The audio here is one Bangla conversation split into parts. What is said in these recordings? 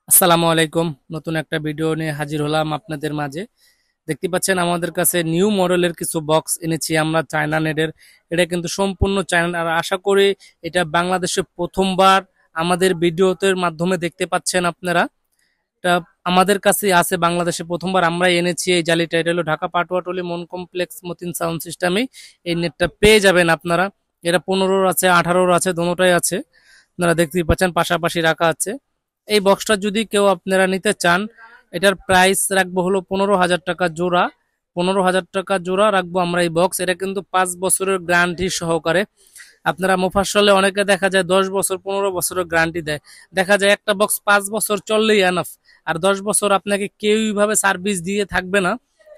আসসালামু আলাইকুম। নতুন একটা ভিডিও নিয়ে হাজির হলাম আপনাদের মাঝে। দেখতে পাচ্ছেন আমাদের কাছে নিউ মডেলের কিছু বক্স এনেছি আমরা চায়না নেডের। এটা কিন্তু সম্পূর্ণ চায়না, আর আশা করি এটা বাংলাদেশে প্রথমবার আমাদের ভিডিওতে মাধ্যমে দেখতে পাচ্ছেন আপনারা। এটা আমাদের কাছে আছে, বাংলাদেশে প্রথমবার আমরা এনেছি এই জালিটা। এটা হলো ঢাকা পাটুয়াটলি মন কমপ্লেক্স মতিন সাউন্ড সিস্টেমে এই নেটটা পেয়ে যাবেন আপনারা। এটা 15 আছে, 18 আছে, দোনোটাই আছে। আপনারা দেখতেই পাচ্ছেন পাশাপাশি রাখা আছে। এই বক্সটা যদি কেউ আপনারা নিতে চান, এটার প্রাইস রাখবো হলো 15,000 টাকা জোড়া। 15,000 টাকা জোড়া রাখবো আমরা এই বক্স। এটা কিন্তু 5 বছরের গ্যারান্টি সহকারে। আপনারা মোফাসলে অনেকে দেখা যায় 10 বছর 15 বছরের গ্যারান্টি দেয়। দেখা যায় একটা বক্স 5 বছর চললেই এনাফ, আর 10 বছর আপনাকে কেউই ভাবে সার্ভিস দিয়ে থাকবে না।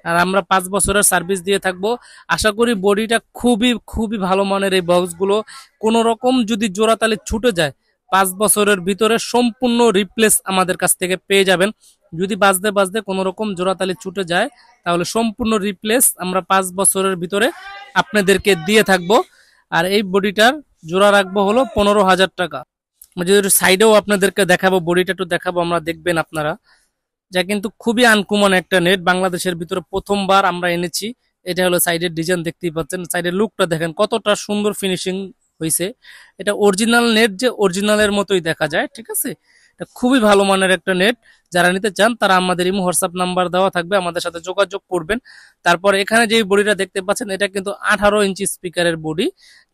আর আমরা 5 বছরের সার্ভিস দিয়ে থাকবো। আশা করি বডিটা খুবই খুবই ভালো মানের এই বক্সগুলো। কোনো রকম যদি জোড়াতালি ছুটে যায়, 5 বছরের ভিতরে সম্পূর্ণ রিপ্লেস আমাদের কাছ থেকে পেয়ে যাবেন। যদি বাজতে বাজতে কোনো রকম জোড়াতালি ছুটে যায়, তাহলে সম্পূর্ণ রিপ্লেস আমরা 5 বছরের ভিতরে আপনাদেরকে দিয়ে থাকবো। আর এই বডিটার জোড়া রাখবো হলো 15,000 টাকা। যদি সাইডেও আপনাদেরকে দেখাবো, বডিটা একটু দেখাবো, আমরা দেখবেন আপনারা। যা কিন্তু খুবই আনকমন একটা নেট, বাংলাদেশের ভিতরে প্রথমবার আমরা এনেছি। এটা হলো সাইডের ডিজাইন, দেখতেই পাচ্ছেন। সাইডের লুকটা দেখেন কতটা সুন্দর ফিনিশিং হয়েছে। এটা অরিজিনাল নেট, যে অরিজিনালের মতোই দেখা যায়, ঠিক আছে। এটা খুবই ভালো মানের একটা নেট। যারা নিতে চান তারা আমাদের ইমো হোয়াটসঅ্যাপ নাম্বার দেওয়া থাকবে, আমাদের সাথে যোগাযোগ করবেন। তারপর এখানে যে বডিটা দেখতে পাচ্ছেন, এটা কিন্তু 18 ইঞ্চি স্পিকারের বডি।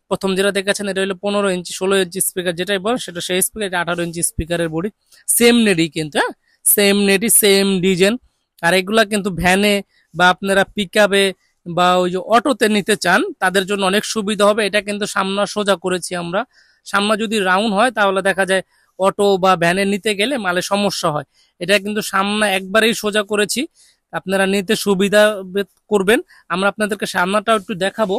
প্রথম যেটা দেখাচ্ছেন এটা হলো 15 ইঞ্চি 16 ইঞ্চি স্পিকার, যেটাই বল সেটা সেই স্পিকার। এটা 18 ইঞ্চি স্পিকারের বডি। সেম নেটই কিন্তু, হ্যাঁ, সেম নেটই, সেম ডিজাইন। আর এগুলা কিন্তু ভ্যানে বা আপনারা পিকআপে বা ওই যে অটোতে নিতে চান, তাদের জন্য অনেক সুবিধা হবে। এটা কিন্তু সামনা সোজা করেছি আমরা। সামনা যদি রাউন্ড হয় তাহলে দেখা যায় অটো বা ভ্যানে নিতে গেলে মালে সমস্যা হয়। এটা কিন্তু সামনা একবারেই সোজা করেছি, আপনারা নিতে সুবিধা করবেন। আমরা আপনাদেরকে সামনাটাও একটু দেখাবো,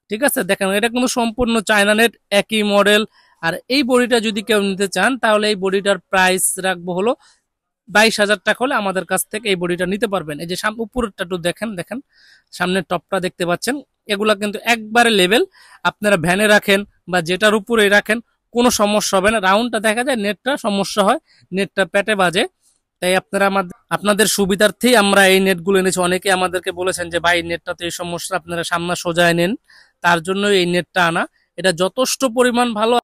ঠিক আছে। দেখেন এটা কিন্তু সম্পূর্ণ চায়না নেট, একই মডেল। আর এই বডিটা যদি কেউ নিতে চান, তাহলে এই বডিটার প্রাইস রাখবো হলো 22,000 টাকা হলে আমাদের কাছ থেকে এই বডিটা নিতে পারবেন। এই যে উপরেরটা একটু দেখেন, দেখেন সামনের টপটা দেখতে পাচ্ছেন। এগুলা কিন্তু একবারে লেভেল। আপনারা ভ্যানে রাখেন বা যেটার উপরে রাখেন, কোনো সমস্যা হবে না। রাউন্ডটা দেখা যায় নেটটা সমস্যা হয়, নেটটা পেটে বাজে। তাই আপনারা আপনাদের সুবিধার্থেই আমরা এই নেটগুলো এনেছি। অনেকে আমাদেরকে বলেছেন যে ভাই নেটটাতে এই সমস্যা, আপনারা সামনা সোজায় নেন, তার জন্য এই নেটটা আনা। এটা যথেষ্ট পরিমাণ ভালো।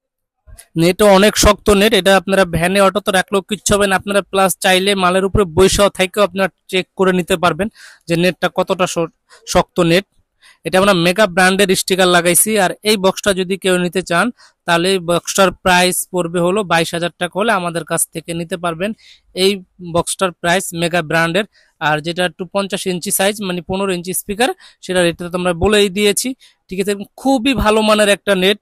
নেটও অনেক শক্ত নেট। এটা আপনারা ভ্যানে অটোতে রাখলেও কিচ্ছু হবে না। আপনারা প্লাস চাইলে মালের উপরে বৈশাও থেকেও আপনারা চেক করে নিতে পারবেন যে নেটটা কতটা শক্ত নেট। এটা আমরা মেগা ব্র্যান্ডের স্টিকার লাগাইছি। আর এই বক্সটা যদি কেউ নিতে চান, তাহলে এই বক্সটার প্রাইস পড়বে হলো 22,000 টাকা হলে আমাদের কাছ থেকে নিতে পারবেন। এই বক্সটার প্রাইস মেগা ব্র্যান্ডের। আর যেটা একটু 50 ইঞ্চি সাইজ, মানে 15 ইঞ্চি স্পিকার, সেটা রেটটা তো আমরা বলেই দিয়েছি, ঠিক আছে। খুবই ভালো মানের একটা নেট,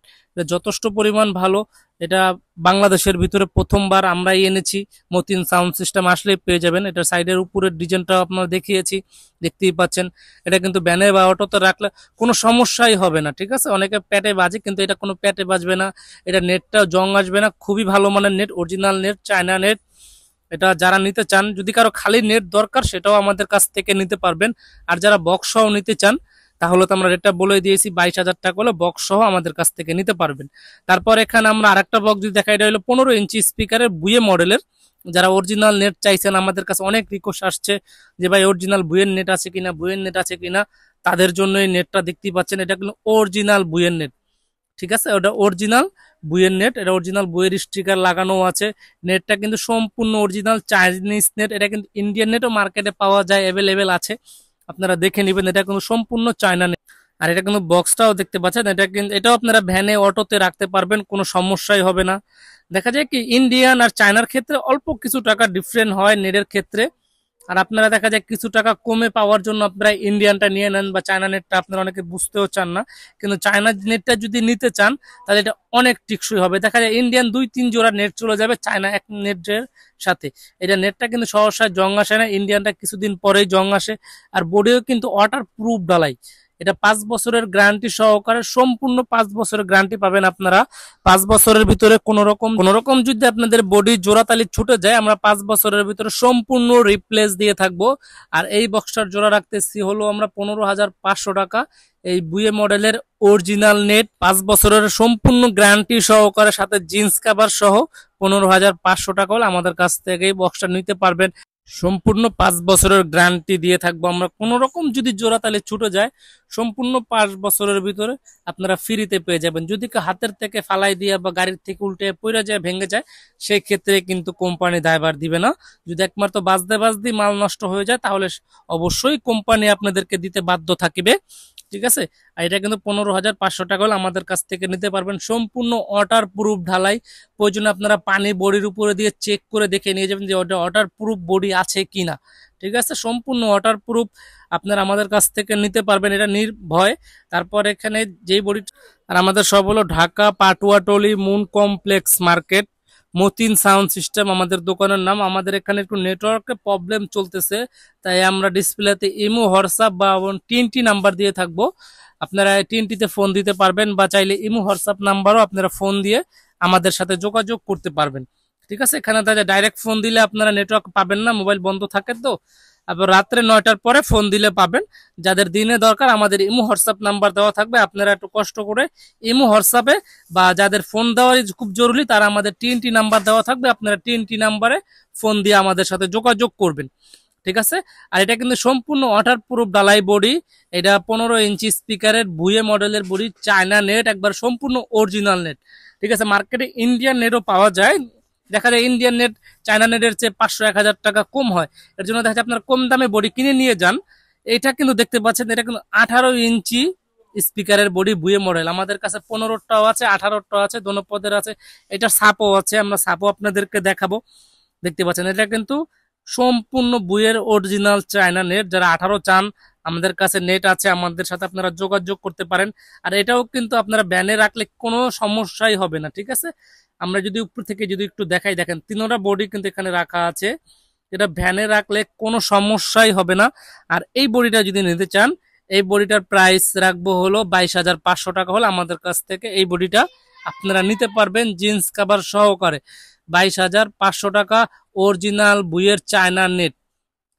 যথেষ্ট পরিমাণ ভালো। এটা বাংলাদেশের ভিতরে প্রথমবার আমরাই এনেছি। মতিন সাউন্ড সিস্টেম আসলেই পেয়ে যাবেন। এটা সাইডের উপরের ডিজাইনটাও আপনারা দেখিয়েছি, দেখতেই পাচ্ছেন। এটা কিন্তু ব্যানে বা অটোতে রাখলে কোনো সমস্যাই হবে না, ঠিক আছে। অনেকে প্যাটে বাজে, কিন্তু এটা কোনো প্যাটে বাজবে না। এটা নেটটাও জং আসবে না। খুবই ভালো মানের net, original net, China net. এটা যারা নিতে চান, যদি কারো খালি নেট দরকার, সেটাও আমাদের কাছ থেকে নিতে পারবেন। আর যারা বক্স সহ নিতে চান, তাহলে তো আমরা রেটটা বলে দিয়েছি, 22,000 টাকা হলে বক্স সহ আমাদের কাছ থেকে নিতে পারবেন। তারপর এখানে আমরা আরেকটা বক্স যদি দেখা, এটা হলো 15 ইঞ্চি স্পিকারের বুয়ে মডেলের। যারা অরিজিনাল নেট চাইছেন, আমাদের কাছে অনেক রিকোয়েস্ট আসছে যে ভাই অরিজিনাল বুয়ের নেট আছে কিনা, বুয়ের নেট আছে কিনা। তাদের জন্য এই নেটটা দেখতেই পাচ্ছেন। এটা কিন্তু অরিজিনাল বুয়ের নেট, ঠিক আছে। ওটা অরিজিনাল বুয়ের নেট, এটা অরিজিনাল বুয়ের স্টিকার লাগানো আছে। নেটটা কিন্তু সম্পূর্ণ অরিজিনাল চাইনিজ নেট। এটা কিন্তু ইন্ডিয়ান নেটও মার্কেটে পাওয়া যায়, অ্যাভেলেবেল আছে, আপনারা দেখে নেবেন। এটা কিন্তু সম্পূর্ণ চায়না নেট। আর এটা কিন্তু বক্সটাও দেখতে পাচ্ছেন। এটা কিন্তু এটাও আপনারা ভ্যানে অটোতে রাখতে পারবেন, কোনো সমস্যাই হবে না। দেখা যায় কি ইন্ডিয়ান আর চায়নার ক্ষেত্রে অল্প কিছু টাকা ডিফারেন্ট হয় নেটের ক্ষেত্রে। আর আপনারা দেখা যায় কিছু টাকা কমে পাওয়ার জন্য আপনারা ইন্ডিয়ানটা নিয়ে নেন, বা চায়না নেটটা আপনারা অনেকে বুঝতেও চান না। কিন্তু চায়না নেটটা যদি নিতে চান, তাহলে এটা অনেক টিকসই হবে। দেখা যায় ইন্ডিয়ান 2-3 জোড়া নেট চলে যাবে চায়না এক নেটের সাথে। এটা নেটটা কিন্তু সহসা জং আসে না, ইন্ডিয়ানটা কিছুদিন পরেই জং আসে। আর বডিও কিন্তু ওয়াটার প্রুফ ডালাই, এটা 5 বছরের গ্যারান্টি সহকারে, সম্পূর্ণ 5 বছরের গ্যারান্টি পাবেন আপনারা। 5 বছরের ভিতরে কোন রকম যদি আপনাদের বডি জোড়াতালি ছুটে যায়, আমরা 5 বছরের ভিতরে সম্পূর্ণ রিপ্লেস দিয়ে থাকবো। আর এই বক্সটার জোড়া রাখতেছি হলো আমরা 15,500 টাকা। এই বুয়ে মডেলের অরিজিনাল নেট 5 বছরের সম্পূর্ণ গ্যারান্টি সহকারে, সাথে জিন্স কভার সহ 15,500 টাকা হলে আমাদের কাছ থেকে এই বক্সটা নিতে পারবেন। সম্পূর্ণ 5 বছরের গ্যারান্টি দিয়ে থাকবো আমরা। কোন রকম যদি জোড়াতালি ছুটে যায়, সম্পূর্ণ 5 বছরের ভিতরে আপনারা ফ্রিতে পেয়ে যাবেন। যদি হাতের থেকে ফালাই দিয়ে বা গাড়ির থেকে উল্টে পড়ে যায়, ভেঙে যায়, সেই ক্ষেত্রে কিন্তু কোম্পানি দায়ভার দিবে না। যদি একমাত্র বাজতে মাল নষ্ট হয়ে যায়, তাহলে অবশ্যই কোম্পানি আপনাদেরকে দিতে বাধ্য থাকবে। ঠিক আছে। আর এটা কিন্তু 15,500 টাকা হলে আমাদের কাছ থেকে নিতে পারবেন। সম্পূর্ণ ওয়াটার প্রুফ ঢালাই। প্রয়োজনে আপনারা পানি বডির উপরে দিয়ে চেক করে দেখে নিয়ে যাবেন যে ওটা ওয়াটার প্রুফ বডি আছে কিনা। ঠিক আছে, সম্পূর্ণ ওয়াটার প্রুফ আপনারা আমাদের কাছ থেকে নিতে পারবেন, এটা নির্ভয়। তারপর এখানে যেই বডি, আর আমাদের সব হলো Dhaka Patuatuli moon complex market, Matin sound system আমাদের দোকানের নাম। আমাদের এখানে একটু নেটওয়ার্কের প্রবলেম চলতেছে, তাই আমরা ডিসপ্লেতে ইমো, হোয়াটসঅ্যাপ বা টিএনটি নাম্বার দিয়ে থাকবো। আপনারা টিএনটিতে ফোন দিতে পারবেন, বা চাইলে ইমো হোয়াটসঅ্যাপ নাম্বারও আপনারা ফোন দিয়ে আমাদের সাথে যোগাযোগ করতে পারবেন। ঠিক আছে, এখানে ডাইরেক্ট ফোন দিলে আপনারা নেটওয়ার্ক পাবেন না, মোবাইল বন্ধ থাকে তো। আবার রাত্রে 9টার পরে ফোন দিলে পাবেন। যাদের দিনে দরকার, আমাদের ইমো হোয়াটসঅ্যাপ নাম্বার দেওয়া থাকবে। আপনারা একটু কষ্ট করে ইমো হোয়াটসঅ্যাপে, বা যাদের ফোন দেওয়া খুব জরুরি, তারা আমাদের টিএনটি নাম্বার দেওয়া থাকবে, আপনারা টিএনটি নাম্বারে ফোন দিয়ে আমাদের সাথে যোগাযোগ করবেন। ঠিক আছে। আর এটা কিন্তু সম্পূর্ণ ওয়াটার প্রুফ ডালাই বডি। এটা 15 ইঞ্চি স্পিকারের বুয়ে মডেলের বডি, চায়না নেট, একবার সম্পূর্ণ অরিজিনাল নেট। ঠিক আছে, মার্কেটে ইন্ডিয়ান নেটও পাওয়া যায়। দেখা যায় ইন্ডিয়ান নেট চায়না নেটের চেয়ে 500-1000 টাকা কম হয়। এর জন্য দেখা যায় আপনার কম দামে বডি কিনে নিয়ে যান। এটা কিন্তু দেখতে পাচ্ছেন, এটা কিন্তু 18 ইঞ্চি স্পিকারের বডি বুয়ে মডেল। আমাদের কাছে 15টাও আছে, 18টাও আছে, দোনো পদের আছে। এটা সাপও আছে, আমরা সাপও আপনাদেরকে দেখাবো। দেখতে পাচ্ছেন, এটা কিন্তু সম্পূর্ণ বুয়ের অরিজিনাল চায়না নেট। যারা 18 চান, আমাদের কাছে নেট আছে, আমাদের সাথে আপনারা যোগাযোগ করতে পারেন। আর এটাও কিন্তু আপনারা ব্যানে রাখলে কোনো সমস্যাই হবে না। ঠিক আছে, আমরা যদি উপর থেকে যদি একটু দেখাই, দেখেন তিনটা বডি কিন্তু এখানে রাখা আছে। এটা ভ্যানে রাখলে কোনো সমস্যাই হবে না। আর এই বডিটা যদি নিতে চান, এই বডিটার প্রাইস রাখবো হলো 22,500 টাকা হলে আমাদের কাছ থেকে এই বডিটা আপনারা নিতে পারবেন জিন্স কভার সহকারে। 22,500 টাকা অরিজিনাল বুয়ের চায়না নেট।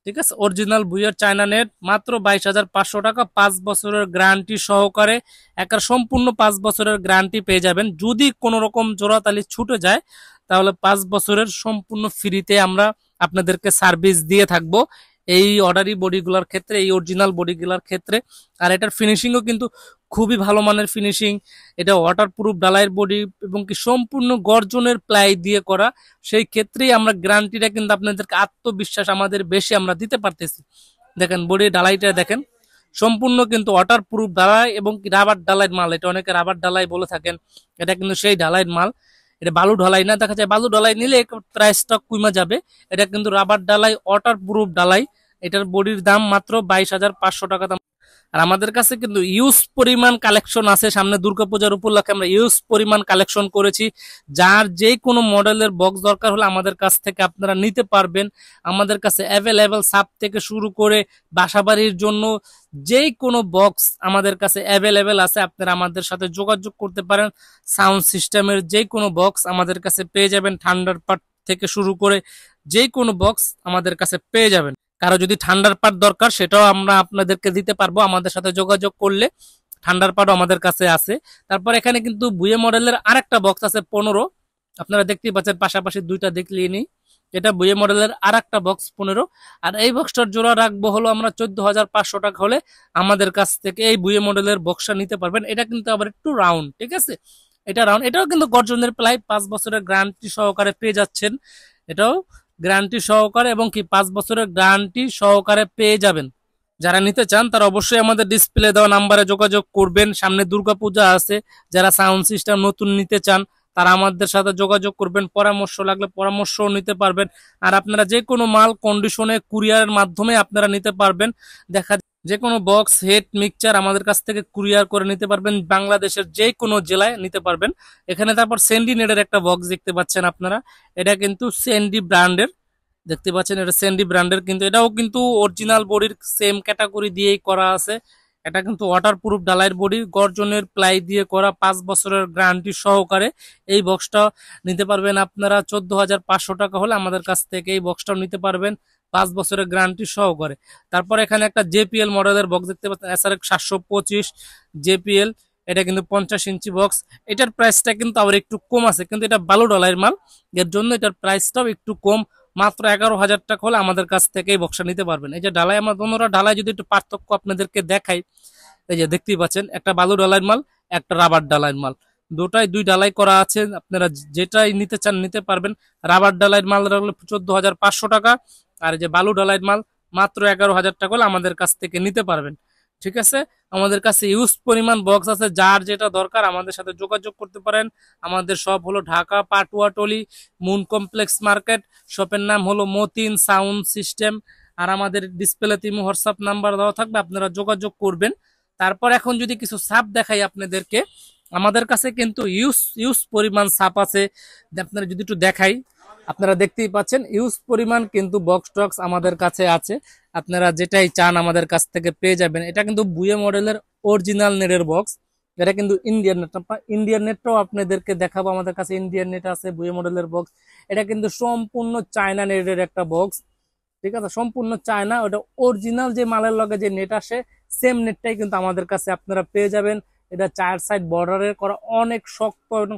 ঠিক আছে, অরিজিনাল বুয়ের চায়না নেট মাত্র 22,500 টাকা, 5 বছরের গ্যারান্টি সহকারে। একার সম্পূর্ণ 5 বছরের গ্যারান্টি পেয়ে যাবেন। যদি কোনো রকম জোড়াতালি ছুটে যায়, তাহলে 5 বছরের সম্পূর্ণ ফ্রিতে আমরা আপনাদেরকে সার্ভিস দিয়ে থাকবো এই অর্ডারি বডিগুলোর ক্ষেত্রে, এই অরিজিনাল বডিগুলোর ক্ষেত্রে। আর এটার ফিনিশিংও কিন্তু খুবই ভালো মানের ফিনিশিং। এটা ওয়াটারপ্রুফ ডালাইয়ের বডি এবং কি সম্পূর্ণ গর্জনের প্লাই দিয়ে করা। সেই ক্ষেত্রেই আমরা গ্যারান্টিটা কিন্তু আপনাদেরকে আত্মবিশ্বাস আমাদের বেশি আমরা দিতে পারতেছি। দেখেন বডি ডালাইটা দেখেন, সম্পূর্ণ কিন্তু ওয়াটারপ্রুফ ডালাই এবং কি রাবার ডালাইয়ের মাল। এটা অনেকে রাবার ডালাই বলে থাকেন, এটা কিন্তু সেই ডালাইয়ের মাল। এটা বালু ঢালাই না, দেখা যায় বালু ঢালাই নিলে প্রাইসটা কমে যাবে। এটা কিন্তু রাবার ডালাই, ওয়াটারপ্রুফ ডালাই। এটার বডির দাম মাত্র 22,500 টাকা দাম। আর আমাদের কাছে কিন্তু ইউজ পরিমাণ কালেকশন আছে। সামনে দুর্গাপূজার উপলক্ষে আমরা ইউজ পরিমাণ কালেকশন করেছি। যার যে কোনো মডেলের বক্স দরকার হলে আমাদের কাছ থেকে আপনারা নিতে পারবেন। আমাদের কাছে অ্যাভেলেবেল সাপ থেকে শুরু করে বাসাবাড়ির জন্য যে কোনো বক্স আমাদের কাছে অ্যাভেলেবেল আছে। আপনারা আমাদের সাথে যোগাযোগ করতে পারেন। সাউন্ড সিস্টেমের যে কোনো বক্স আমাদের কাছে পেয়ে যাবেন, ঠান্ডার পার্ট থেকে শুরু করে যে কোনো বক্স আমাদের কাছে পেয়ে যাবেন। কারো যদি ঠান্ডার পার্ট দরকার, সেটাও আমরা আপনাদেরকে দিতে পারবো আমাদের সাথে যোগাযোগ করলে। ঠান্ডার পার্টও আমাদের কাছে আছে। তারপর এখানে কিন্তু বুয়ে মডেলের আরেকটা বক্স আছে 15, আপনারা দেখতেই পাচ্ছেন পাশাপাশি দুইটা দেখলেই নেই। এটা বুয়ে মডেলের আরেকটা বক্স 15। আর এই বক্সটার জোড়া রাখবো হলো আমরা 14,500 টাকা হলে আমাদের কাছ থেকে এই বুয়ে মডেলের বক্সটা নিতে পারবেন। এটা কিন্তু আবার একটু রাউন্ড। ঠিক আছে, এটা রাউন্ড, এটাও কিন্তু গর্জনের প্লাই 5 বছরের গ্যারান্টি সহকারে পেয়ে যাচ্ছেন। এটাও গ্যারান্টি সহকারে এবং কি 5 বছরের গ্যারান্টি সহকারে পেয়ে যাবেন। যারা নিতে চান তারা অবশ্যই আমাদের ডিসপ্লে দেওয়া নাম্বারে যোগাযোগ করবেন। সামনে দুর্গাপূজা আছে, যারা সাউন্ড সিস্টেম নতুন নিতে চান তারা আমাদের সাথে যোগাযোগ করবেন। পরামর্শ লাগলে পরামর্শও নিতে পারবেন। আর আপনারা যে কোনো মাল কন্ডিশনে কুরিয়ারের মাধ্যমে আপনারা নিতে পারবেন। দেখা যে কোনো বক্স, হেড, মিক্সচার আমাদের কাছ থেকে কুরিয়ার করে নিতে পারবেন। বাংলাদেশের যে কোনো জেলায় নিতে পারবেন। এখানে তারপর স্যান্ডি নেটের একটা বক্স দেখতে পাচ্ছেন আপনারা, এটা কিন্তু স্যান্ডি ব্র্যান্ডের। দেখতে পাচ্ছেন এটা স্যান্ডি ব্র্যান্ডের, কিন্তু এটাও কিন্তু অরিজিনাল বডির সেম ক্যাটাগরি দিয়েই করা আছে। এটা কিন্তু ওয়াটারপ্রুফ ঢালাইয়ের বডি, গর্জনের প্লাই দিয়ে করা, 5 বছরের গ্যারান্টি সহকারে এই বক্সটা নিতে পারবেন আপনারা 14,500 টাকা হলে আমাদের কাছ থেকে এই বক্সটাও নিতে পারবেন 5 বছরের গ্যারান্টি সহকারে। তারপর এখানে একটা জেপিএল মডেলের বক্স দেখতে পাচ্ছেন, SRX 725 জেপিএল, এটা কিন্তু 50 ইঞ্চি বক্স। এটার প্রাইসটা কিন্তু আবার একটু কম আছে, কিন্তু এটা ভালো ডলারের মাল, এর জন্য এটার প্রাইসটাও একটু কম, মাত্র 11,000 টাকা হলে আমাদের কাছ থেকে এই বক্সটা নিতে পারবেন। এই যে ঢালাই, আমরা বন্ধুরা ঢালাই যদি একটু পার্থক্য আপনাদেরকে দেখাই, এই যে দেখতেই পাচ্ছেন একটা বালু ঢালাইয়ের মাল, একটা রাবার ঢালাইয়ের মাল, দুই ঢালাই করা আছে। আপনারা যেটাই নিতে চান নিতে পারবেন। রাবার ঢালাইয়ের মাল হলো 14,500 টাকা, আর এই যে বালু ঢালাইয়ের মাল মাত্র 11,000 টাকা হলে আমাদের কাছ থেকে নিতে পারবেন। ঠিক আছে, আমাদের কাছে ইউজ পরিমাণ বক্স আছে, যার যেটা দরকার আমাদের সাথে যোগাযোগ করতে পারেন। আমাদের শপ হলো Dhaka Patuatuli moon complex market, শপের নাম হলো মতিন সাউন্ড সিস্টেম, আর আমাদের ডিসপ্লেতে হোয়াটসঅ্যাপ নাম্বার দেওয়া থাকবে, আপনারা যোগাযোগ করবেন। তারপর এখন যদি কিছু সাপ দেখাই আপনাদেরকে, আমাদের কাছে কিন্তু ইউজ পরিমাণ সাপ আছে, আপনারা যদি একটু দেখাই, আপনারা দেখতেই পাচ্ছেন ইউজ পরিমাণ কিন্তু বক্স টক্স আমাদের কাছে আছে। আপনারা যেটাই চান আমাদের কাছ থেকে পেয়ে যাবেন। এটা কিন্তু বুয়ে মডেলের অরিজিনাল নেটের বক্স, এটা কিন্তু ইন্ডিয়ান নেট। ইন্ডিয়ান নেটটাও আপনাদেরকে দেখাবো, আমাদের কাছে ইন্ডিয়ান নেট আছে, বুয়ে মডেলের বক্স। এটা কিন্তু সম্পূর্ণ চায়না নেটের একটা বক্স, ঠিক আছে, সম্পূর্ণ চায়না। ওটা অরিজিনাল যে মালের লগে যে নেট আসে সেম নেটটাই কিন্তু আমাদের কাছে আপনারা পেয়ে যাবেন। এটা 4 সাইড বর্ডারের করা, অনেক শক্ত এবং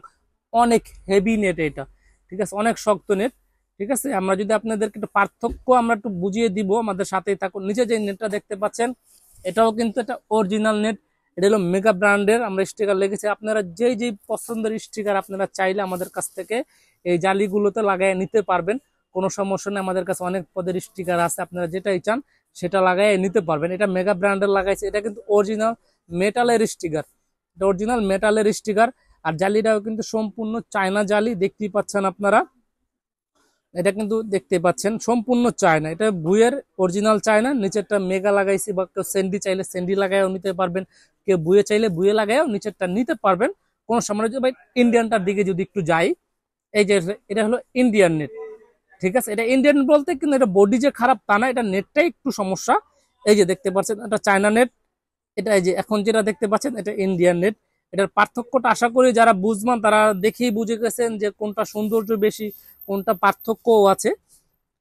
অনেক হেভি নেট এটা, ঠিক আছে, অনেক শক্ত নেট। ঠিক আছে, আমরা যদি আপনাদেরকে একটু পার্থক্য আমরা একটু বুঝিয়ে দিব, আমাদের সাথেই থাকুন। নিচে যে নেটটা দেখতে পাচ্ছেন এটাও কিন্তু একটা অরিজিনাল নেট, এটা হলো মেগা ব্র্যান্ডের আমরা স্টিকার লেগেছি। আপনারা যেই পছন্দের স্টিকার আপনারা চাইলে আমাদের কাছ থেকে এই জালিগুলোতে লাগাই নিতে পারবেন, কোনো সমস্যা নেই। আমাদের কাছে অনেক পদের স্টিকার আছে, আপনারা যেটাই চান সেটা লাগাই নিতে পারবেন। এটা মেগা ব্র্যান্ডের লাগাইছে, এটা কিন্তু অরিজিনাল মেটালের স্টিকার, এটা অরিজিনাল মেটালের স্টিকার। আর জালিটাও কিন্তু সম্পূর্ণ চায়না জালি, দেখতেই পাচ্ছেন আপনারা, এটা কিন্তু দেখতে পাচ্ছেন সম্পূর্ণ চায়না, এটা বুয়ের অরিজিনাল চায়না। নিচেরটা মেগা লাগাইছি, বা কেউ সেন্ডি চাইলে সেন্ডি লাগাইও নিতে পারবেন, কেউ বুয়ে চাইলে বুয়ে লাগাইও নিচেরটা নিতে পারবেন, কোনো সময়। ভাই ইন্ডিয়ানটার দিকে যদি একটু যাই, এই যে এটা হলো ইন্ডিয়ান নেট, ঠিক আছে। এটা ইন্ডিয়ান বলতে কিন্তু এটা বডি যে খারাপ তা না, এটা নেটটাই একটু সমস্যা। এই যে দেখতে পাচ্ছেন এটা চায়না নেট, এটা এই যে এখন যেটা দেখতে পাচ্ছেন এটা ইন্ডিয়ান নেট। এটার পার্থক্যটা আশা করি যারা বুঝবেন তারা দেখেই বুঝে গেছেন যে কোনটা সৌন্দর্য বেশি, কোনটা পার্থক্যও আছে,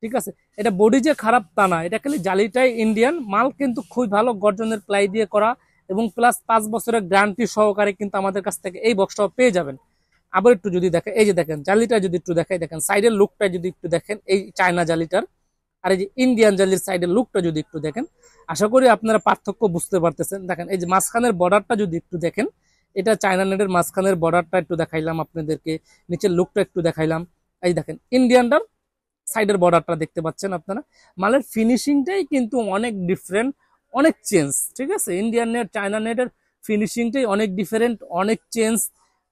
ঠিক আছে। এটা বডি যে খারাপ তা না, এটা খালি জালিটাই ইন্ডিয়ান মাল, কিন্তু খুবই ভালো গর্জনের প্লাই দিয়ে করা, এবং প্লাস 5 বছরের গ্যারান্টি সহকারে কিন্তু আমাদের কাছ থেকে এই বক্সটাও পেয়ে যাবেন। আবার একটু যদি দেখেন, এই যে দেখেন জালিটা যদি একটু দেখাই, দেখেন সাইডের লুকটা যদি একটু দেখেন এই চায়না জালিটার, আর এই যে ইন্ডিয়ান জালির সাইডের লুকটা যদি একটু দেখেন, আশা করি আপনারা পার্থক্য বুঝতে পারতেছেন। দেখেন এই যে মাঝখানের বর্ডারটা যদি একটু দেখেন, এটা চায়না নেটের মাঝখানের বর্ডারটা একটু দেখাইলাম আপনাদেরকে, নিচের লুকটা একটু দেখাইলাম। এই দেখেন ইন্ডিয়ানটার সাইডের বর্ডারটা দেখতে পাচ্ছেন আপনারা, মালের ফিনিশিংটাই কিন্তু অনেক ডিফারেন্ট, অনেক চেঞ্জ, ঠিক আছে। ইন্ডিয়ান নেট চায়না নেটের ফিনিশিংটাই অনেক ডিফারেন্ট, অনেক চেঞ্জ,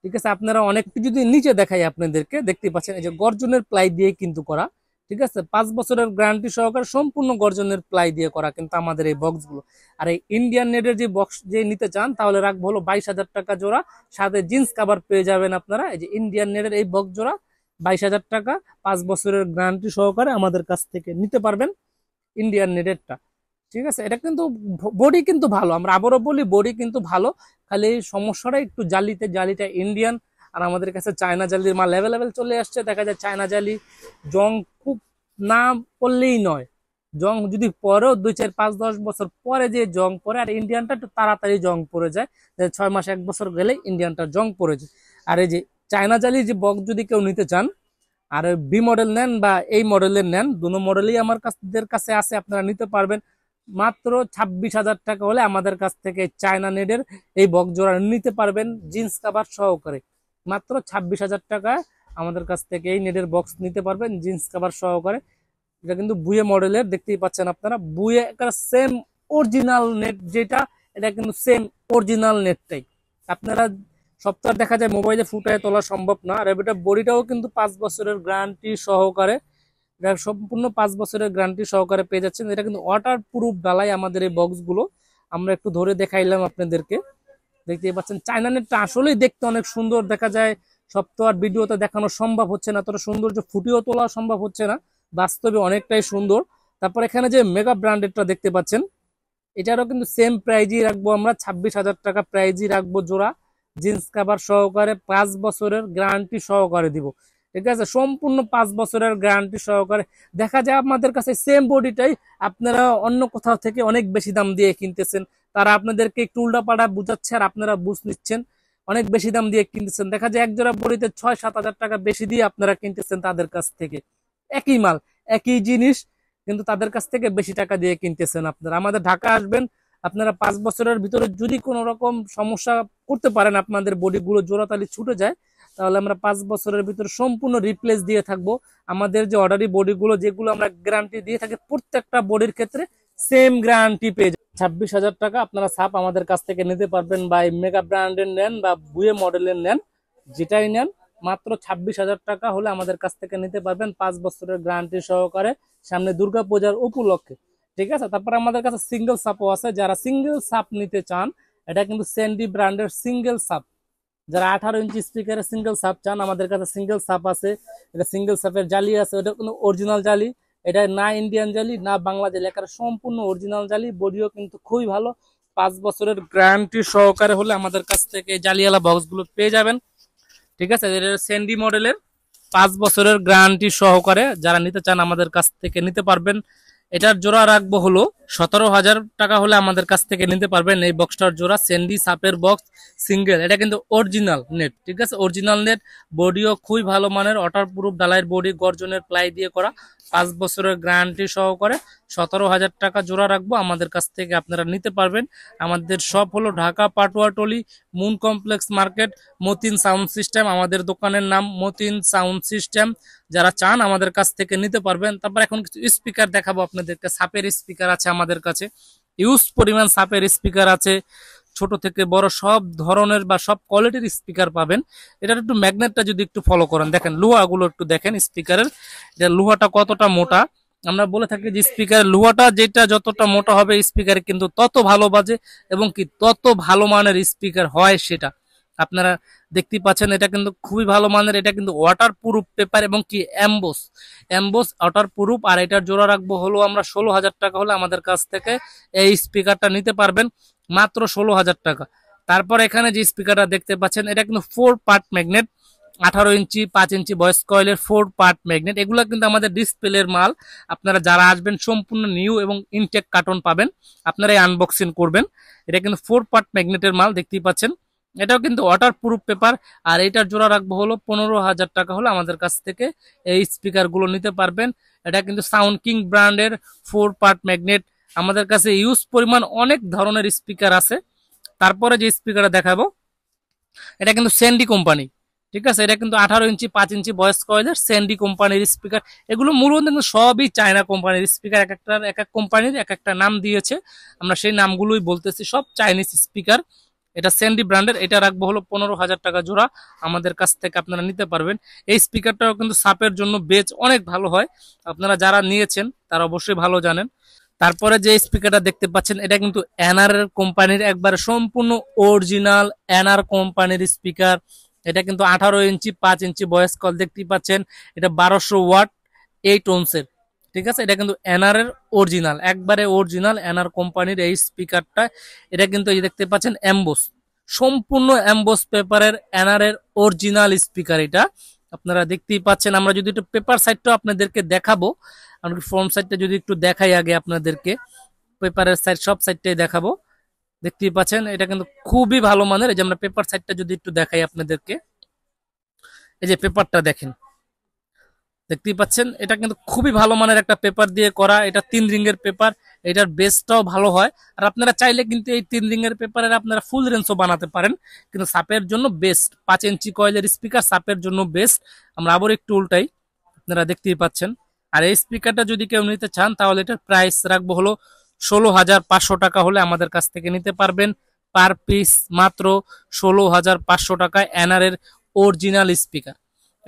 ঠিক আছে। আপনারা অনেকটা যদি নিচে দেখাই আপনাদেরকে, দেখতে পাচ্ছেন এই যে গর্জনের প্লাই দিয়ে কিন্তু করা, ঠিক আছে, 5 বছরের গ্যারান্টি সহকারে সম্পূর্ণ গর্জনের প্লাই দিয়ে করা কিন্তু আমাদের এই বক্সগুলো। আর এই ইন্ডিয়ান নেটের যে বক্স যে নিতে চান তাহলে রাখবো হলো 22,000 টাকা জোড়া, সাথে জিন্স কাভার পেয়ে যাবেন আপনারা। এই যে ইন্ডিয়ান নেটের এই বক্স জোড়া 22,000 টাকা, 5 বছরের গ্যারান্টি সহকারে আমাদের কাছ থেকে নিতে পারবেন ইন্ডিয়ান নেটেরটা, ঠিক আছে। এটা কিন্তু বডি কিন্তু ভালো, আমরা আবারও বলি বডি কিন্তু ভালো, খালি এই সমস্যাটা একটু জালিতে, জালিটা ইন্ডিয়ান, আর আমাদের কাছে চায়না জালির মাল অ্যাভেলেবেল চলে আসছে। দেখা যায় চায়না জালি জং খুব না পড়লেই নয়, জং যদি পরেও 2, 4, 5, 10 বছর পরে যে জং পরে, আর ইন্ডিয়ানটা একটু তাড়াতাড়ি জং পড়ে যায়, 6 মাস 1 বছর গেলে ইন্ডিয়ানটা জং পড়ে যায়। আর এই যে চায়না জালি যে বক্স যদি কেউ নিতে চান, আর বি মডেল নেন বা এই মডেলের নেন, দুটো মডেলই আমার কাছে আছে, আপনারা নিতে পারবেন মাত্র 26,000 টাকা হলে আমাদের কাছ থেকে চায়না নেটের এই বক্স জোড়া নিতে পারবেন জিন্স কাভার সহকারে। মাত্র 26,000 টাকা আমাদের কাছ থেকে এই নেটের বক্স নিতে পারবেন জিন্স কাভার সহকারে। এটা কিন্তু বুয়ে মডেলের, দেখতেই পাচ্ছেন আপনারা, বুয়ে একটা সেম অরিজিনাল নেট যেটা, এটা কিন্তু সেম অরিজিনাল নেটটাই। আপনারা সপ্তাহ দেখা যায় মোবাইলে ফুটায় তোলা সম্ভব না। আর এটা বডিটাও কিন্তু 5 বছরের গ্যারান্টি সহকারে, এটা সম্পূর্ণ 5 বছরের গ্যারান্টি সহকারে পেয়ে যাচ্ছেন। এটা কিন্তু ওয়াটার প্রুফ ডালাই আমাদের এই বক্সগুলো, আমরা একটু ধরে দেখাইলাম আপনাদেরকে, দেখতেই পাচ্ছেন। চায়না নেটটা আসলেই দেখতে অনেক সুন্দর দেখা যায়, সব তো আর ভিডিওতে দেখানো সম্ভব হচ্ছে না, এতটা সৌন্দর্য ফুটিয়েও তোলা সম্ভব হচ্ছে না, বাস্তবে অনেকটাই সুন্দর। তারপর এখানে যে মেগা ব্র্যান্ডেডটা দেখতে পাচ্ছেন, এটারও কিন্তু সেম প্রাইজই রাখবো আমরা, 26,000 টাকা প্রাইজই রাখবো জোড়া, জিন্স কাভার সহকারে 5 বছরের গ্যারান্টি সহকারে দিব। ঠিক আছে, সম্পূর্ণ 5 বছরের গ্যারান্টি সহকারে। দেখা যায় আমাদের কাছে সেম বডিটাই আপনারা অন্য কোথাও থেকে অনেক বেশি দাম দিয়ে কিনতেছেন, তারা আপনাদেরকে একটু উল্টাপাল্টা বুঝাচ্ছে আর আপনারা বুঝ নিচ্ছেন, অনেক বেশি দাম দিয়ে কিনতেছেন। দেখা যায় এক জোড়া বডিতে 6-7 হাজার টাকা বেশি দিয়ে আপনারা কিনতেছেন তাদের কাছ থেকে, একই মাল একই জিনিস, কিন্তু তাদের কাছ থেকে বেশি টাকা দিয়ে কিনতেছেন আপনারা। আমাদের ঢাকা আসবেন, আপনারা 5 বছরের ভিতরে যদি কোনো রকম সমস্যা করতে পারেন, আপনাদের বডিগুলো জোড়াতালি ছুটে যায়, তাহলে আমরা 5 বছরের ভিতরে সম্পূর্ণ রিপ্লেস দিয়ে থাকবো। আমাদের যে অর্ডারি বডিগুলো যেগুলো আমরা গ্যারান্টি দিয়ে থাকি, প্রত্যেকটা বডির ক্ষেত্রে সেম গ্যারান্টি পেয়ে যাবেন। 26,000 টাকা আপনারা সাপ আমাদের কাছ থেকে নিতে পারবেন, বা মেগা ব্র্যান্ডের নেন বা বুয়ে মডেলের নেন, যেটাই নেন মাত্র 26,000 টাকা হলে আমাদের কাছ থেকে নিতে পারবেন 5 বছরের গ্যারান্টি সহকারে, সামনে দুর্গাপূজার উপলক্ষে। ঠিক আছে, তারপর আমাদের কাছে সিঙ্গেল সাপও আছে, যারা সিঙ্গেল সাপ নিতে চান, এটা কিন্তু স্যান্ডি ব্র্যান্ডের সিঙ্গেল সাপ, যারা 18 ইঞ্চি স্পিকারের সিঙ্গেল সাপ চান, আমাদের কাছে সিঙ্গেল সাপ আছে। এটা সিঙ্গেল সাপের জালি আছে, ওটা কোনো অরিজিনাল জালি, এটা না ইন্ডিয়ান জালি না বাংলা জালি, একেবারে সম্পূর্ণ অরিজিনাল জালি, বডিও কিন্তু খুবই ভালো। 5 বছরের গ্যারান্টি সহকারে হলে আমাদের কাছ থেকে এই জালিওয়ালা বক্সগুলো পেয়ে যাবেন। ঠিক আছে, এটা স্যান্ডি মডেলের 5 বছরের গ্যারান্টি সহকারে, যারা নিতে চান আমাদের কাছ থেকে নিতে পারবেন। এটার জোড়া রাখবো হলো 17,000 টাকা হলে আমাদের কাছ থেকে নিতে পারবেন এই বক্সটার জোড়া, স্যান্ডি সাপের বক্স সিঙ্গেল। এটা কিন্তু অরিজিনাল নেট, ঠিক আছে, অরিজিনাল নেট, বডিও খুবই ভালো মানের, ওয়াটার প্রুফ ডালাইয়ের বডি, গর্জনের প্লাই দিয়ে করা, 5 বছরের গ্যারান্টি সহকারে 17,000 টাকা জোড়া রাখবো, আমাদের কাছ থেকে আপনারা নিতে পারবেন। আমাদের শপ হলো Dhaka Patuatuli moon complex market, Matin sound system, আমাদের দোকানের নাম মতিন সাউন্ড সিস্টেম। যারা চান আমাদের কাছ থেকে নিতে পারবেন। তারপর এখন কিছু স্পিকার দেখাবো আপনাদেরকে। সাপের স্পিকার আছে আমাদের কাছে, ইউজ পরিমাণ সাপের স্পিকার আছে, ছোট থেকে বড় সব ধরনের বা সব কোয়ালিটির স্পিকার পাবেন। এটার একটু ম্যাগনেটটা যদি একটু ফলো করেন, দেখেন লোহাগুলো একটু দেখেন স্পিকারের, এটা লোহাটা কতটা মোটা। আমরা বলে থাকি যে স্পিকারের লোহাটা যেটা যতটা মোটা হবে স্পিকারে কিন্তু তত ভালো বাজে, এবং কি তত ভালো মানের স্পিকার হয় সেটা। আপনারা দেখতে পাচ্ছেন এটা কিন্তু খুবই ভালো মানের, এটা কিন্তু ওয়াটার প্রুফ পেপার এবং কি এমবোস ওয়াটার প্রুফ। আর এটার জোড়া রাখবো হলো আমরা 16,000 টাকা হলে আমাদের কাছ থেকে এই স্পিকারটা নিতে পারবেন, মাত্র 16,000 টাকা। তারপর এখানে যে স্পিকারটা দেখতে পাচ্ছেন, এটা কিন্তু 4 পার্ট ম্যাগনেট, 18 ইঞ্চি 5 ইঞ্চি ভয়েস কয়েলের 4 পার্ট ম্যাগনেট, এগুলো কিন্তু আমাদের ডিসপ্লের মাল। আপনারা যারা আসবেন সম্পূর্ণ নিউ এবং ইনটেক কার্টন পাবেন, আপনারা এই আনবক্সিং করবেন। এটা কিন্তু 4 পার্ট ম্যাগনেটের মাল, দেখতেই পাচ্ছেন। এটাও কিন্তু ওয়াটার প্রুফ পেপার। আর এটার জোড়া রাখবো হলো 15,000 টাকা হলে আমাদের কাছ থেকে এই স্পিকার গুলো নিতে পারবেন। এটা কিন্তু সাউন্ড কিং ব্র্যান্ডের 4 পার্ট ম্যাগনেট। আমাদের কাছে ইউজ পরিমাণ অনেক ধরনের স্পিকার আছে। তারপরে যে স্পিকারটা দেখাবো, এটা কিন্তু স্যান্ডি কোম্পানি, ঠিক আছে, এটা কিন্তু 18 ইঞ্চি 5 ইঞ্চি ভয়েস কয়েলের স্যান্ডি কোম্পানির স্পিকার। এগুলো মূলত কিন্তু সবই চায়না কোম্পানির স্পিকার, এক একটা এক এক কোম্পানির এক একটা নাম দিয়েছে, আমরা সেই নামগুলোই বলতেছি, সব চাইনিজ স্পিকার। এটা স্যান্ডি ব্র্যান্ডের, এটা রাখবো হলো 15,000 টাকা জোড়া, আমাদের কাছ থেকে আপনারা নিতে পারবেন। এই স্পিকারটাও কিন্তু সাপের জন্য বেচ অনেক ভালো হয়, আপনারা যারা নিয়েছেন তারা অবশ্যই ভালো জানেন। তারপরে যে স্পিকারটা দেখতে পাচ্ছেন, এটা কিন্তু এনআর কোম্পানির একবারে সম্পূর্ণ অরিজিনাল এনআর কোম্পানির স্পিকার। এটা কিন্তু 18 ইঞ্চি 5 ইঞ্চি ভয়েস কল, দেখতেই পাচ্ছেন। এটা 1200 ওয়াট 8 ওহমসের, ঠিক আছে। এটা কিন্তু এনআর এর অরিজিনাল, একবারে অরিজিনাল এনআর কোম্পানির এই স্পিকারটা। এটা কিন্তু এই দেখতে পাচ্ছেন এমবোস, সম্পূর্ণ এমবোস পেপারের এনআর এর অরিজিনাল স্পিকার এটা, আপনারা দেখতেই পাচ্ছেন। আমরা যদি একটু পেপার সাইডটাও আপনাদেরকে দেখাবো, আমরা ফ্রন্ট সাইডটা যদি একটু দেখাই আগে আপনাদেরকে, পেপারের সাইড সব সাইডটাই দেখাবো, দেখতেই পাচ্ছেন। এটা কিন্তু খুবই ভালো মানের। এই যে আমরা পেপার সাইডটা যদি একটু দেখাই আপনাদেরকে, এই যে পেপারটা দেখেন, দেখতেই পাচ্ছেন। এটা কিন্তু খুবই ভালো মানের একটা পেপার দিয়ে করা, এটা 3 রিংয়ের পেপার, এটার বেসটাও ভালো হয়। আর আপনারা চাইলে কিন্তু এই 3 রিংয়ের পেপারের আপনারা ফুল রেঞ্জও বানাতে পারেন, কিন্তু সাপের জন্য বেস্ট। 5 ইঞ্চি কয়েলের স্পিকার সাপের জন্য বেস্ট। আমরা আবার একটু উল্টাই, আপনারা দেখতেই পাচ্ছেন। আর এই স্পিকারটা যদি কেউ নিতে চান, তাহলে এটার প্রাইস রাখবো হলো 16,500 টাকা হলে আমাদের কাছ থেকে নিতে পারবেন, পার পিস মাত্র 16,500 টাকায় এনআর এর অরিজিনাল স্পিকার।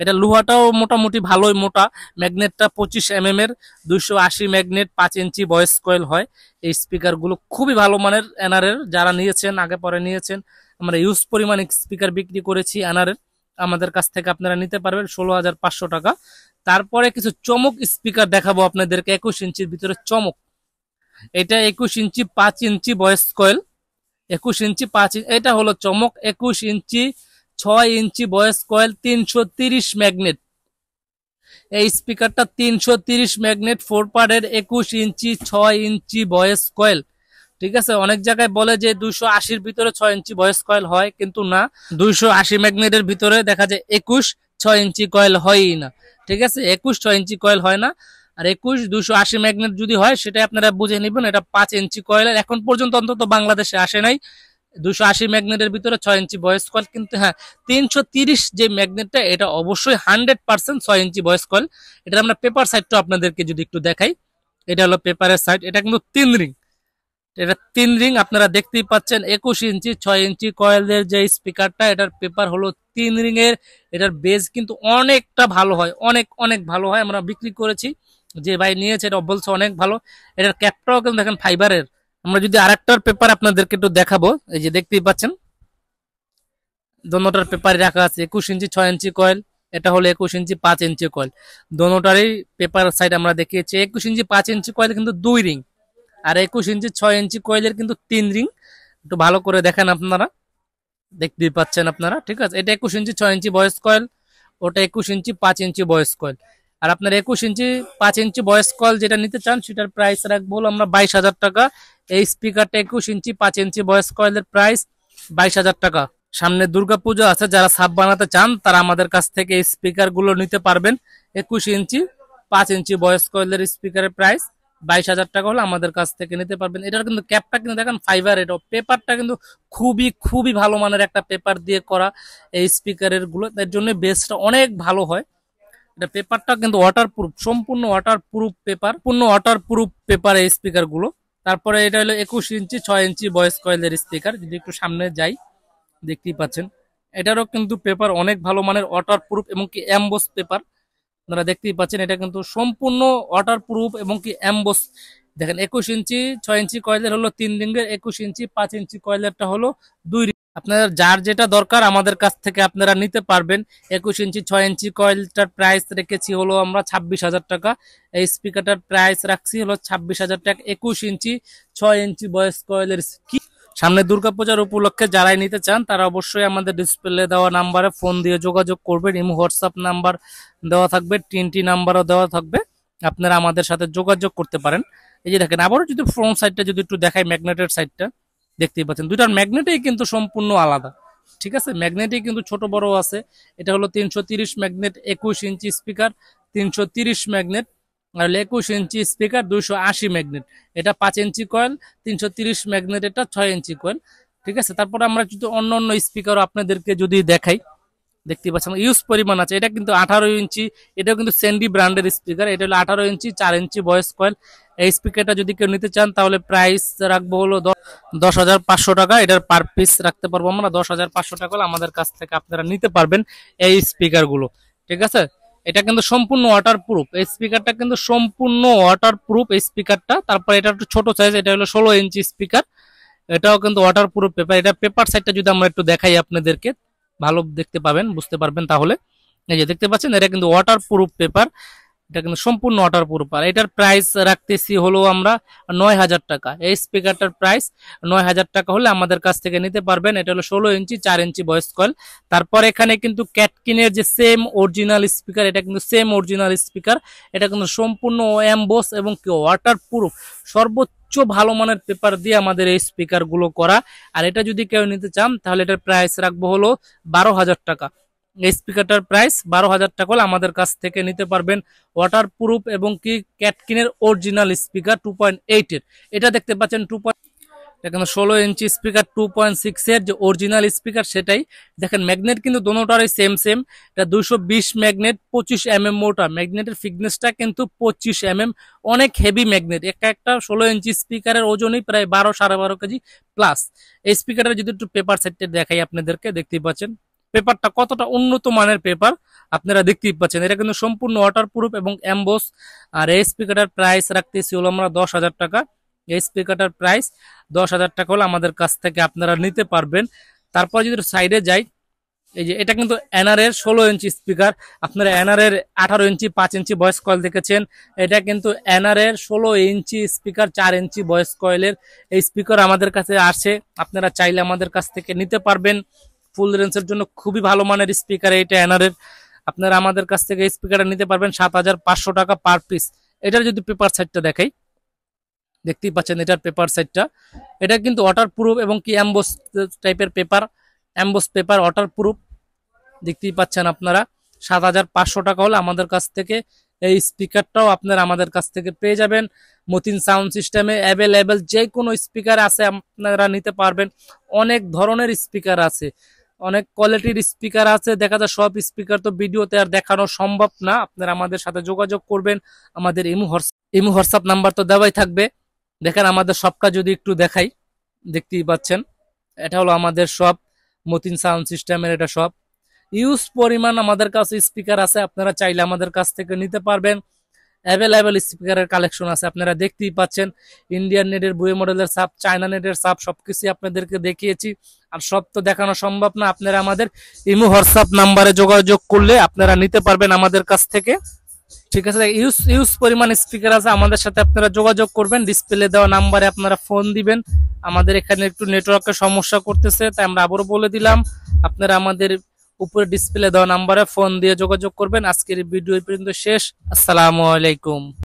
এটা লোহাটাও মোটামুটি ভালোই মোটা, ম্যাগনেটটা 25 এর 280 ম্যাগনেট, 5 ইঞ্চি ভয়েস কয়েল হয়। এই স্পিকার গুলো খুবই ভালো মানের এনআর এর, যারা নিয়েছেন আগে পরে নিয়েছেন, আমরা ইউজ পরিমাণ স্পিকার বিক্রি করেছি এনআর এর, আমাদের কাছ থেকে আপনারা নিতে পারবেন 16,500 টাকা। তারপরে কিছু চমক স্পিকার দেখাবো আপনাদেরকে, 21 ইঞ্চির ভিতরে চমক। এটা 21 ইঞ্চি 5 ইঞ্চি ভয়েস কয়েল, 21 ইঞ্চি 5 ইঞ্চি, এটা হলো চমক। 21 ইঞ্চি 6 ইঞ্চি ভয়েস কয়েল, 330 ম্যাগনেট। এই স্পিকারটা 330 ম্যাগনেট 4 পার্টের, 21 ইঞ্চি 6 ইঞ্চি ভয়েস কয়েল। ঠিক আছে, অনেক জায়গায় বলে যে 280-র ভিতরে 6 ইঞ্চি ভয়েস কয়েল হয়, কিন্তু না, 280 ম্যাগনেটের ভিতরে দেখা যায় 21 6 ইঞ্চি কয়েল হয়ই না। ঠিক আছে, 21 6 ইঞ্চি কয়েল হয় না। আর 280 ম্যাগনেট যদি হয় সেটা আপনারা বুঝে নেবেন, এটা 5 ইঞ্চি কয়েলের এখন পর্যন্ত অন্তত বাংলাদেশে আসে নাই 280 ম্যাগনেটের ভিতরে 6 ইঞ্চি ভয়েস কয়েল। কিন্তু হ্যাঁ, 330 যে ম্যাগনেটটা এটা অবশ্যই 100% 6 ইঞ্চি ভয়েস কয়েল। এটা আমরা পেপার সাইডটা আপনাদেরকে যদি একটু দেখাই, এটা হলো পেপারের সাইড, এটা কিন্তু 3 রিং, এটা 3 রিং আপনারা দেখতেই পাচ্ছেন। 21 ইঞ্চি 6 ইঞ্চি কয়েলের যে স্পিকারটা, এটার পেপার হলো 3 রিং এর। এটার বেজ কিন্তু অনেকটা ভালো হয়, অনেক অনেক ভালো হয়। আমরা বিক্রি করেছি, যে ভাই নিয়েছে এটা বলছে অনেক ভালো। এটার ক্যাপটাও কিন্তু দেখেন ফাইবারের। আমরা যদি আরেকটার পেপার আপনাদেরকে একটু দেখাবো, এই যে দেখতেই পাচ্ছেন দোনোটার পেপারে রাখা আছে 21 ইঞ্চি 6 ইঞ্চি কয়েল, এটা হলো 21 ইঞ্চি 5 ইঞ্চি কয়েল। দোনোটারই পেপার সাইড আমরা দেখিয়েছি। 21 ইঞ্চি 5 ইঞ্চি কয়েল কিন্তু 2 রিং, আর 21 ইঞ্চি 6 ইঞ্চি কয়েলের কিন্তু 3 রিং। একটু ভালো করে দেখেন, আপনারা দেখতেই পাচ্ছেন আপনারা। ঠিক আছে, এটা 21 ইঞ্চি 6 ইঞ্চি ভয়েস কয়েল, ওটা 21 ইঞ্চি 5 ইঞ্চি ভয়েস কয়েল। আর আপনার 21 ইঞ্চি 5 ইঞ্চি ভয়েস কয়েল যেটা নিতে চান সেটার প্রাইস রাখবো আমরা 22,000 টাকা। এই স্পিকারটা 21 ইঞ্চি 5 ইঞ্চি ভয়েস কয়েলের প্রাইস 22,000 টাকা। সামনে দুর্গাপূজা আছে, যারা সাব বানাতে চান তারা আমাদের কাছ থেকে এই স্পিকার গুলো নিতে পারবেন। 21 ইঞ্চি 5 ইঞ্চি ভয়েস কয়েলের স্পিকারের প্রাইস 22,000 টাকা হলে আমাদের কাছ থেকে নিতে পারবেন। এটার কিন্তু ক্যাপটা কিন্তু দেখেন ফাইবার, এটা পেপারটা কিন্তু খুবই খুবই ভালো মানের একটা পেপার দিয়ে করা এই স্পিকারের গুলো, তার জন্য বেসটা অনেক ভালো হয়। এটা পেপারটা কিন্তু ওয়াটার প্রুফ, সম্পূর্ণ ওয়াটার প্রুফ পেপার, পূর্ণ ওয়াটার প্রুফ পেপার এই স্পিকার গুলো। তারপরে এটা হলো 21 ইঞ্চি 6 ইঞ্চি ভয়েস কয়েলের স্পিকার, যদি একটু সামনে যাই দেখতেই পাচ্ছেন এটারও কিন্তু পেপার অনেক ভালো মানের, ওয়াটার প্রুফ এবং কি এমবোস পেপার। আপনারা দেখতেই পাচ্ছেন এটা কিন্তু সম্পূর্ণ ওয়াটার প্রুফ এবং কি এমবোস। দেখেন 21 ইঞ্চি 6 ইঞ্চি কয়েলের হলো 3 রিঙ্গের, 21 ইঞ্চি 5 ইঞ্চি কয়েলেরটা হলো 2 রিং। আপনার যার যেটা দরকার আমাদের কাছ থেকে আপনারা নিতে পারবেন। 21 ইঞ্চি 6 ইঞ্চি কয়েলটার প্রাইস রেখেছি হলো আমরা 26,000 টাকা। এই স্পিকারটার প্রাইস রাখছি হলো 26,000 টাকা। 21 ইঞ্চি 6 ইঞ্চি ভয়েস কয়েলের। সামনে দুর্গাপূজার উপলক্ষে যারাই নিতে চান তারা অবশ্যই আমাদের ডিসপ্লে দেওয়া নাম্বারে ফোন দিয়ে যোগাযোগ করবেন। ইমো হোয়াটসঅ্যাপ নাম্বার দেওয়া থাকবে, টিএনটি নাম্বারও দেওয়া থাকবে, আপনারা আমাদের সাথে যোগাযোগ করতে পারেন। এই যে দেখেন, আবারও যদি ফ্রন্ট সাইডটা যদি একটু দেখাই, ম্যাগনেটের সাইডটা দেখতেই পাচ্ছেন, দুইটার ম্যাগনেটেই কিন্তু সম্পূর্ণ আলাদা। ঠিক আছে, ম্যাগনেটেই কিন্তু ছোট বড় আছে। এটা হলো 330 ম্যাগনেট 21 ইঞ্চি স্পিকার, 330 ম্যাগনেট। আর 21 ইঞ্চি স্পিকার 280 ম্যাগনেট, এটা 5 ইঞ্চি কয়েল, 330 ম্যাগনেট, এটা 6 ইঞ্চি কয়েল। ঠিক আছে, তারপরে আমরা যদি অন্য অন্য স্পিকারও আপনাদেরকে যদি দেখাই, দেখতে পাচ্ছেন ইউজ পরিমাণ আছে। এটা কিন্তু 18 ইঞ্চি, এটাও কিন্তু স্যান্ডি ব্র্যান্ডের স্পিকার। এটা হলো 18 ইঞ্চি 4 ইঞ্চি ভয়েস কয়েল। এই স্পিকারটা যদি কেউ নিতে চান তাহলে প্রাইস রাখবো হলো 10,500 টাকা। এটার পার পিস রাখতে পারবো আমরা 10,500 টাকা হলে আমাদের কাছ থেকে আপনারা নিতে পারবেন এই স্পিকার গুলো। ঠিক আছে, এটা কিন্তু সম্পূর্ণ ওয়াটার প্রুফ, এই স্পিকারটা কিন্তু সম্পূর্ণ ওয়াটার প্রুফ এই স্পিকারটা। তারপর এটা একটু ছোট সাইজ, এটা হলো 16 ইঞ্চি স্পিকার, এটাও কিন্তু ওয়াটার প্রুফ পেপার। এটা পেপার সাইডটা যদি আমরা একটু দেখাই আপনাদেরকে, ভালো দেখতে পাবেন, বুঝতে পারবেন। তাহলে এই যে দেখতে পাচ্ছেন এটা কিন্তু ওয়াটার প্রুফ পেপার, এটা কিন্তু সম্পূর্ণ ওয়াটার প্রুফ। আর এটার প্রাইস রাখতেছি হলো আমরা 9,000 টাকা। এই স্পিকারটার প্রাইস 9,000 টাকা হলে আমাদের কাছ থেকে নিতে পারবেন। এটা হলো 16 ইঞ্চি 4 ইঞ্চি ভয়েস কয়েল। তারপর এখানে কিন্তু ক্যাটকিনের যে সেম অরিজিনাল স্পিকার, এটা কিন্তু সেম অরিজিনাল স্পিকার, এটা কিন্তু সম্পূর্ণ এমবোস এবং কি ওয়াটার প্রুফ, সর্বোচ্চ ভালো মানের পেপার দিয়ে আমাদের এই স্পিকার গুলো করা। আর এটা যদি কেউ নিতে চান তাহলে এটার প্রাইস রাখবো হলো 12,000 টাকা। এই স্পিকারটার প্রাইস 12,000 টাকা হলে আমাদের কাছ থেকে নিতে পারবেন ওয়াটার প্রুফ এবং কি ক্যাটকিনের অরিজিনাল স্পিকার 2.8 এর। এটা দেখতে পাচ্ছেন 2. এখানে 16 ইঞ্চি স্পিকার 2.6 এর যে অরিজিনাল স্পিকার সেটাই। দেখেন ম্যাগনেট কিন্তু দোনোটারই সেম সেম। এটা 220 ম্যাগনেট, 25 মোটা। ম্যাগনেটের ফিটনেসটা কিন্তু 25 অনেক হেভি ম্যাগনেট। একটা 16 ইঞ্চি স্পিকারের ওজনই প্রায় 12-12.5 কেজি প্লাস। এই স্পিকারের যদি একটু পেপার সেটটা দেখাই আপনাদেরকে, দেখতেই পাচ্ছেন পেপারটা কতটা উন্নত মানের পেপার, আপনারা দেখতেই পাচ্ছেন। এটা কিন্তু সম্পূর্ণ ওয়াটার প্রুফ এবং এমবোস। আর এই স্পিকারটার প্রাইস রাখতেছি হলো আমরা 10,000 টাকা। এই স্পিকারটার প্রাইস 10,000 টাকা হলে আমাদের কাছ থেকে আপনারা নিতে পারবেন। তারপর যদি সাইডে যাই, এই যে এটা কিন্তু এনআর এর 16 ইঞ্চি স্পিকার। আপনারা এনআর এর 18 ইঞ্চি 5 ইঞ্চি ভয়েস কয়েল দেখেছেন, এটা কিন্তু এনআর এর 16 ইঞ্চি স্পিকার, 4 ইঞ্চি ভয়েস কয়েলের এই স্পিকার আমাদের কাছে আসে। আপনারা চাইলে আমাদের কাছ থেকে নিতে পারবেন। ফুল রেঞ্জের জন্য খুবই ভালো মানের স্পিকার এটা এনআর এর। আপনারা আমাদের কাছ থেকে এই স্পিকারটা নিতে পারবেন 7,500 টাকা পার পিস। এটার যদি পেপার সাইডটা দেখাই, দেখতেই পাচ্ছেন এটার পেপার সাইডটা। এটা কিন্তু ওয়াটার প্রুফ এবং কি এমবোস টাইপের paper, emboss paper water proof. দেখতেই পাচ্ছেন আপনারা 7,500 টাকা হলে আমাদের কাছ থেকে এই স্পিকারটাও আপনারা আমাদের কাছ থেকে পেয়ে যাবেন। মতিন সাউন্ড সিস্টেমে অ্যাভেলেবেল যে কোনো স্পিকার আছে, আপনারা নিতে পারবেন। অনেক ধরনের স্পিকার আছে, অনেক কোয়ালিটির স্পিকার আছে। দেখা যায় সব স্পিকার তো ভিডিওতে আর দেখানো সম্ভব না। আপনারা আমাদের সাথে যোগাযোগ করবেন। আমাদের ইমো হোয়াটসঅ্যাপ নাম্বার তো দেওয়াই থাকবে। দেখেন আমাদের শপটা যদি একটু দেখাই, দেখতেই পাচ্ছেন এটা হলো আমাদের শপ, মতিন সাউন্ড সিস্টেমের এটা শপ। ইউজ পরিমাণ আমাদের কাছে স্পিকার আছে, আপনারা চাইলে আমাদের কাছ থেকে নিতে পারবেন। অ্যাভেলেবেল স্পিকারের কালেকশন আছে, আপনারা দেখতেই পাচ্ছেন। ইন্ডিয়ান নেটের বুয়ে মডেলের সাপ, চায়না নেটের সাপ সবকিছু আপনাদেরকে দেখিয়েছি। আর সব তো দেখানো সম্ভব না, আপনারা আমাদের ইমো হোয়াটসঅ্যাপ নাম্বারে যোগাযোগ করলে আপনারা নিতে পারবেন আমাদের কাছ থেকে। ঠিক আছে, ইউজ পরিমাণ স্পিকার আছে, আমাদের সাথে আপনারা যোগাযোগ করবেন। ডিসপ্লে দেওয়া নাম্বারে আপনারা ফোন দিবেন। আমাদের এখানে একটু নেটওয়ার্কের সমস্যা করতেছে, তাই আমরা আবারও বলে দিলাম, আপনারা আমাদের উপরে ডিসপ্লে দেওয়া নাম্বারে ফোন দিয়ে যোগাযোগ করবেন। আজকের ভিডিও পর্যন্ত শেষ। আসসালামু আলাইকুম।